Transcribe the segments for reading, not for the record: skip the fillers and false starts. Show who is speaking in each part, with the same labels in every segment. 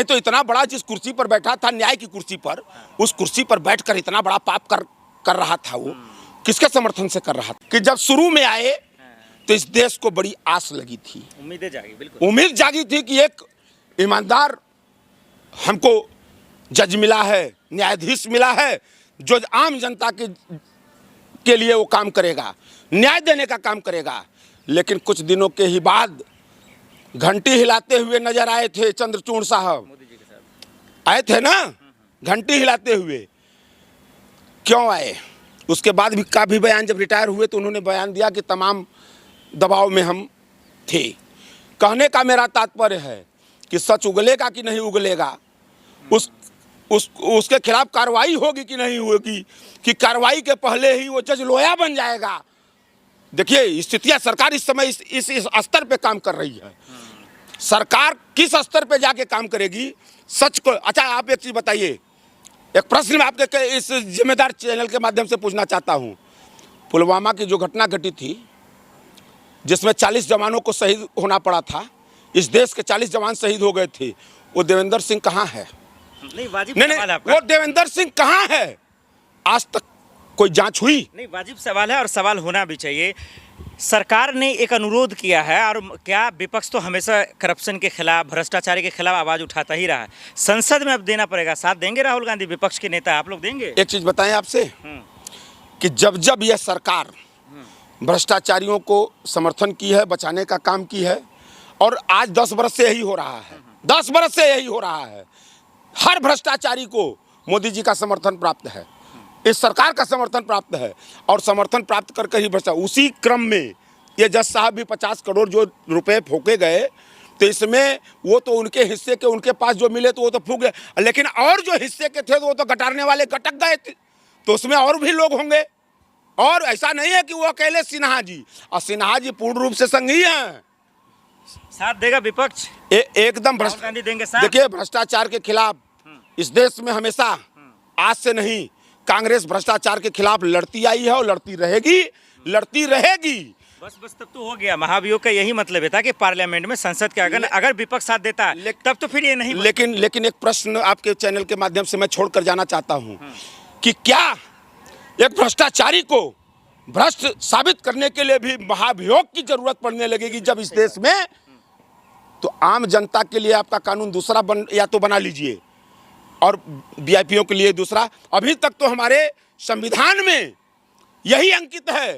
Speaker 1: नहीं तो इतना बड़ा जिस कुर्सी पर बैठा था, न्याय की कुर्सी पर, उस कुर्सी पर बैठकर इतना बड़ा पाप कर रहा था, वो किसके समर्थन से कर रहा था? कि जब शुरू में आए तो इस देश को बड़ी आस लगी थी,
Speaker 2: उम्मीदें जागी, बिल्कुल
Speaker 1: उम्मीद जागी थी कि एक ईमानदार हमको जज मिला है, न्यायाधीश मिला है, जो आम जनता के लिए वो काम करेगा, न्याय देने का काम करेगा। लेकिन कुछ दिनों के ही बाद घंटी हिलाते हुए नजर आए थे चंद्रचूड़ साहब,
Speaker 2: मोदी जी के साथ
Speaker 1: आए थे ना, घंटी हिलाते हुए। क्यों आए? उसके बाद भी का भी बयान, जब रिटायर हुए तो उन्होंने बयान दिया कि तमाम दबाव में हम थे। कहने का मेरा तात्पर्य है कि सच उगलेगा कि नहीं उगलेगा, उसके खिलाफ कार्रवाई होगी कि नहीं होगी, कि कार्रवाई के पहले ही वो जज लोया बन जाएगा। देखिए स्थितियां, सरकार इस समय इस स्तर पे काम कर रही है। सरकार किस स्तर पे जाके काम करेगी, सच को। अच्छा आप एक चीज बताइए, एक प्रश्न मैं आपके इस जिम्मेदार चैनल के माध्यम से पूछना चाहता हूं। पुलवामा की जो घटना घटी थी, जिसमें 40 जवानों को शहीद होना पड़ा था, इस देश के 40 जवान शहीद हो गए थे, वो देवेंद्र सिंह कहाँ है?
Speaker 2: नहीं, वाजिब
Speaker 1: नहीं,
Speaker 2: सवाल है आपका।
Speaker 1: वो देवेंद्र सिंह कहाँ है? आज तक कोई जांच हुई?
Speaker 2: नहीं, वाजिब सवाल है और सवाल होना भी चाहिए। सरकार ने एक अनुरोध किया है, और क्या विपक्ष तो हमेशा करप्शन के खिलाफ, भ्रष्टाचार के खिलाफ आवाज़ उठाता ही रहा है। संसद में अब देना पड़ेगा। साथ देंगे राहुल गांधी, विपक्ष के नेता, आप लोग देंगे?
Speaker 1: एक चीज बताएं आपसे कि जब जब यह सरकार भ्रष्टाचारियों को समर्थन की है, बचाने का काम की है, और आज 10 बरस से यही हो रहा है, 10 बरस से यही हो रहा है। हर भ्रष्टाचारी को मोदी जी का समर्थन प्राप्त है, इस सरकार का समर्थन प्राप्त है, और समर्थन प्राप्त करके ही भ्रष्टाचार। उसी क्रम में ये जज साहब भी 50 करोड़ जो रुपए फूके गए, तो इसमें वो तो उनके हिस्से के, उनके पास जो मिले तो वो तो फूक गए, लेकिन और जो हिस्से के थे तो वो तो गटारने वाले गटक गए थे, तो उसमें और भी लोग होंगे। और ऐसा नहीं है कि वो अकेले सिन्हा जी, और सिन्हा जी पूर्ण रूप से संघी हैं।
Speaker 2: साथ देगा विपक्ष?
Speaker 1: एकदम
Speaker 2: गांधी देंगे साथ।
Speaker 1: देखिए भ्रष्टाचार के खिलाफ इस देश में हमेशा, आज से नहीं, कांग्रेस भ्रष्टाचार के खिलाफ लड़ती आई है और लड़ती रहेगी, लड़ती रहेगी।
Speaker 2: बस तब तो हो गया। महाभियोग का यही मतलब था कि पार्लियामेंट में, संसद के अगर विपक्ष साथ देता तब तो फिर ये नहीं।
Speaker 1: लेकिन एक प्रश्न आपके चैनल के माध्यम से मैं छोड़कर जाना चाहता हूं कि क्या एक भ्रष्टाचारी को भ्रष्ट साबित करने के लिए भी महाभियोग की जरूरत पड़ने लगेगी जब इस देश में? तो आम जनता के लिए आपका कानून दूसरा या तो बना लीजिए, और वीआईपीओ के लिए दूसरा। अभी तक तो हमारे संविधान में यही अंकित है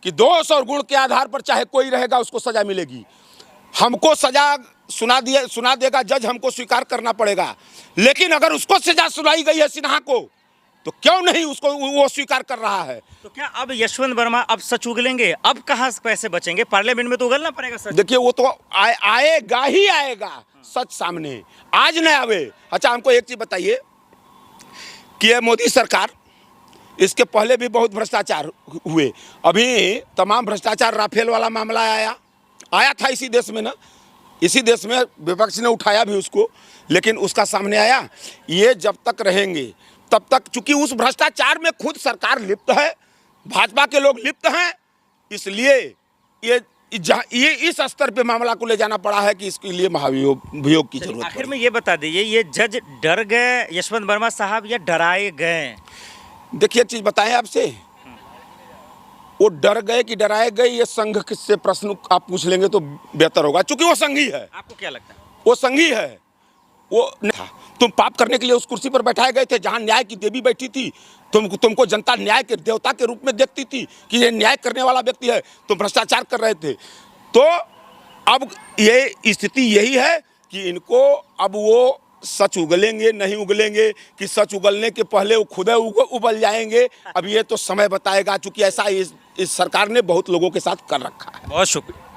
Speaker 1: कि दोष और गुण के आधार पर चाहे कोई रहेगा उसको सजा मिलेगी। हमको सजा सुना देगा जज, हमको स्वीकार करना पड़ेगा। लेकिन अगर उसको सजा सुनाई गई है सिन्हा को, तो क्यों नहीं उसको वो स्वीकार कर रहा है?
Speaker 2: तो क्या अब यशवंत वर्मा अब सच उगलेंगे? अब कहाँ पैसे बचेंगे? पार्लियामेंट में तो उगलना पड़ेगा सच।
Speaker 1: देखिए वो तो आएगा ही आएगा सच सामने, आज न आवे। अच्छा हमको एक चीज बताइए कि ये मोदी सरकार, इसके पहले भी बहुत भ्रष्टाचार हुए। अभी तमाम भ्रष्टाचार, राफेल वाला मामला आया था इसी देश में ना, इसी देश में विपक्ष ने उठाया भी उसको, लेकिन उसका सामने आया। ये जब तक रहेंगे तब तक, चूंकि उस भ्रष्टाचार में खुद सरकार लिप्त है, भाजपा के लोग लिप्त हैं, इसलिए ये इस स्तर पे मामला को ले जाना पड़ा है कि इसके लिए महाभियोग की जरूरत।
Speaker 2: आखिर में ये बता दीजिए, ये जज डर गए यशवंत वर्मा साहब या डराए गए?
Speaker 1: देखिए चीज बताएं आपसे, वो डर गए कि डराए गए, ये संघ से प्रश्न आप पूछ लेंगे तो बेहतर होगा, क्योंकि वो संघी है।
Speaker 2: आपको क्या लगता है?
Speaker 1: वो संघी है। वो तुम पाप करने के लिए उस कुर्सी पर बैठाए गए थे जहां न्याय की देवी बैठी थी। तुमको जनता न्याय के देवता के रूप में देखती थी कि ये न्याय करने वाला व्यक्ति है, तुम भ्रष्टाचार कर रहे थे। तो अब ये स्थिति यही है कि इनको अब वो सच उगलेंगे नहीं उगलेंगे, कि सच उगलने के पहले वो खुद उबल जाएंगे, अब ये तो समय बताएगा, चूंकि ऐसा इस सरकार ने बहुत लोगों के साथ कर रखा है।
Speaker 2: बहुत शुक्रिया।